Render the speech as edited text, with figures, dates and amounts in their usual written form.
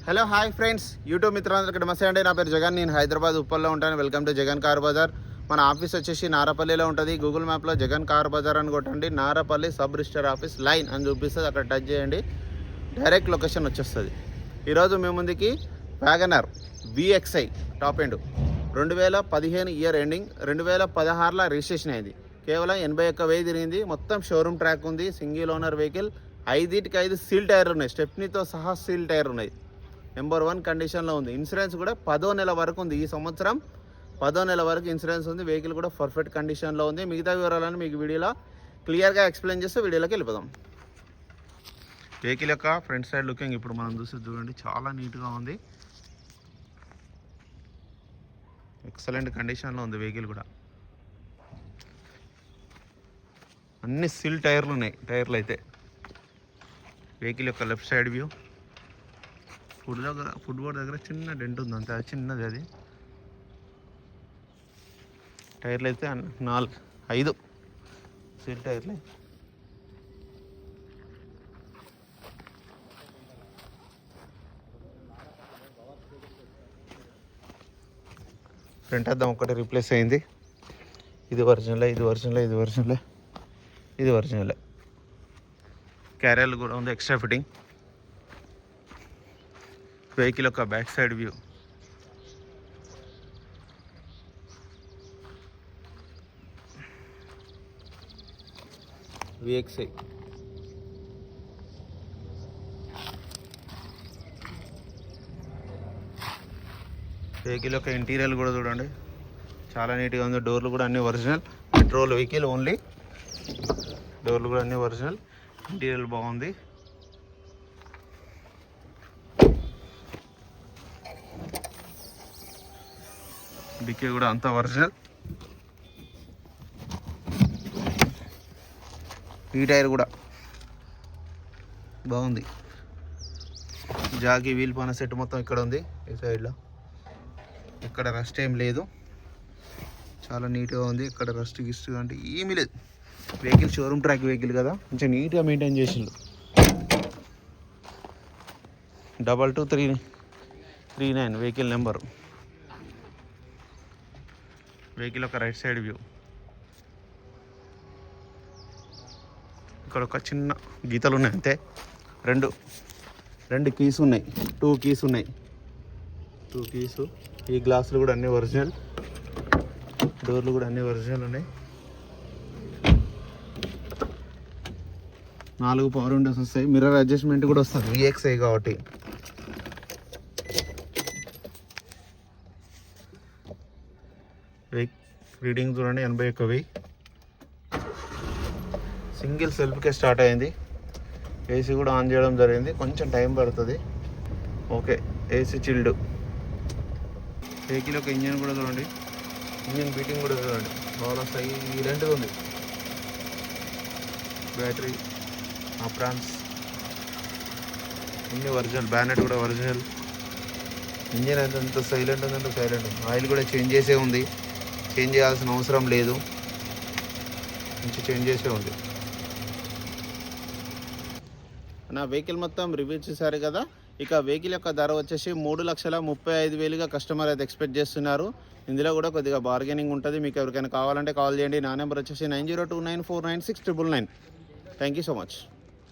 Hello hi friends, YouTube మిత్రులందరికీ నమస్తే అండి. నా పేరు జగన్, నేను హైదరాబాద్ ఉప్పల్లో ఉంటాను. Welcome to Jagan car bazaar. మన ఆఫీస్ వచ్చేసి నారపల్లిలో ఉంటుంది. గూగుల్ మ్యాప్లో జగన్ కార్ బజార్ అని కొట్టండి. Narapally sub register office line అని చూపిస్తుంది. అక్కడ టచ్ చేయండి, డైరెక్ట్ లొకేషన్ వచ్చేస్తుంది. ఈరోజు మేము ముందుకి Wagon R VXI top end 2015 year ending, 2016లో రిజిస్ట్రేషన్ అయింది. కేవలం 81,000 తిరిగింది. మొత్తం షోరూమ్ ట్రాక్ ఉంది. Single owner vehicle. 5 సీల్ టైర్లు ఉన్నాయి, స్టెప్నీతో సహా సీల్ టైర్ ఉన్నాయి. నెంబర్ 1 కండిషన్లో ఉంది. ఇన్సూరెన్స్ కూడా 10వ నెల వరకు ఉంది. ఈ సంవత్సరం 10వ నెల వరకు ఇన్సూరెన్స్ ఉంది. వెహికల్ కూడా పర్ఫెక్ట్ కండిషన్లో ఉంది. మిగతా వివరాలను మీకు వీడియోలో క్లియర్గా ఎక్స్ప్లెయిన్ చేస్తే వీడియోలోకి వెళ్ళిపోదాం. వెహికల్ యొక్క ఫ్రంట్ సైడ్ లుకింగ్ ఇప్పుడు మనం చూసి చూడండి, చాలా నీట్గా ఉంది. ఎక్సలెంట్ కండిషన్లో ఉంది వెహికల్ కూడా. అన్ని సిల్ టైర్లు ఉన్నాయి. టైర్లు అయితే వెహికల్ యొక్క left side view, food board దగ్గర చిన్న డెంట్ ఉంది, అంతే, అది చిన్నది. అది టైర్లు అయితే 5 సీల్ టైర్లే. ఫ్రంట్ అద్దం ఒకటి రీప్లేస్ అయింది. ఇది ఒరిజినలే. క్యారియర్లు కూడా ఉంది, ఎక్స్ట్రా ఫిట్టింగ్. వెహికల్ యొక్క back side view, VXI. Vehicle యొక్క ఇంటీరియర్ కూడా చూడండి, చాలా నీట్గా ఉంది. డోర్లు కూడా అన్ని ఒరిజినల్. Petrol vehicle only. డోర్లు కూడా అన్ని ఒరిజినల్. ఇంటీరియర్ బాగుంది. డిక్కీ కూడా అంతా ఒరిజినల్. ఈ టైర్ కూడా బాగుంది. జాకీ వీల్ పైన సెట్ మొత్తం ఇక్కడ ఉంది. ఈ సైడ్లో ఇక్కడ రస్ట్ ఏం లేదు, చాలా నీట్గా ఉంది. ఇక్కడ రస్ట్ గిస్ట్ అంటే ఏమీ లేదు. వెహికల్ షోరూమ్ ట్రాక్ వెహికల్ కదా, కొంచెం నీట్గా మెయింటైన్ చేసిండు. 2239 వెహికల్ నెంబరు. వెహికల్ ఒక రైట్ సైడ్ వ్యూ. ఇక్కడ ఒక చిన్న గీతలు ఉన్నాయి, అంతే. రెండు కీస్ ఉన్నాయి. 2 కీస్ ఉన్నాయి. 2 కీసు. ఈ గ్లాసులు కూడా అన్నీ ఒరిజినల్. డోర్లు కూడా అన్నీ ఒరిజినల్ ఉన్నాయి. 4 పవర్ విండోస్ వస్తాయి. మిర్రర్ అడ్జస్ట్మెంట్ కూడా వస్తుంది, VXI కాబట్టి. రీడింగ్ చూడండి, 81,000. సింగిల్ సెల్ఫ్కే స్టార్ట్ అయింది. ఏసీ కూడా ఆన్ చేయడం జరిగింది, కొంచెం టైం పడుతుంది. Okay, AC chilled. వెహికల్ యొక్క ఇంజన్ కూడా చూడండి, ఇంజన్ బీటింగ్ కూడా చూడండి, బాగా సైలెంట్గా ఉంది. బ్యాటరీ, అప్రాన్స్ అన్నీ ఒరిజినల్. బ్యానెట్ కూడా ఒరిజినల్. ఇంజన్ అయితే ఎంత సైలెంట్ ఉందంటే సైలెంట్ ఉంది. ఆయిల్ కూడా చేంజ్ చేసే ఉంది, చేంజ్ చేయాల్సిన అవసరం లేదు. మంచి చేంజ్ చేసే ఉంది. నా వెహికల్ మొత్తం రివ్యూ చేశారు కదా. ఇక వెహికల్ యొక్క ధర వచ్చేసి 3,35,000గా కస్టమర్ అయితే ఎక్స్పెక్ట్ చేస్తున్నారు. ఇందులో కూడా కొద్దిగా బార్గెనింగ్ ఉంటుంది. మీకు ఎవరికైనా కావాలంటే కాల్ చేయండి. నా నెంబర్ వచ్చేసి 9029496999. Thank you so much.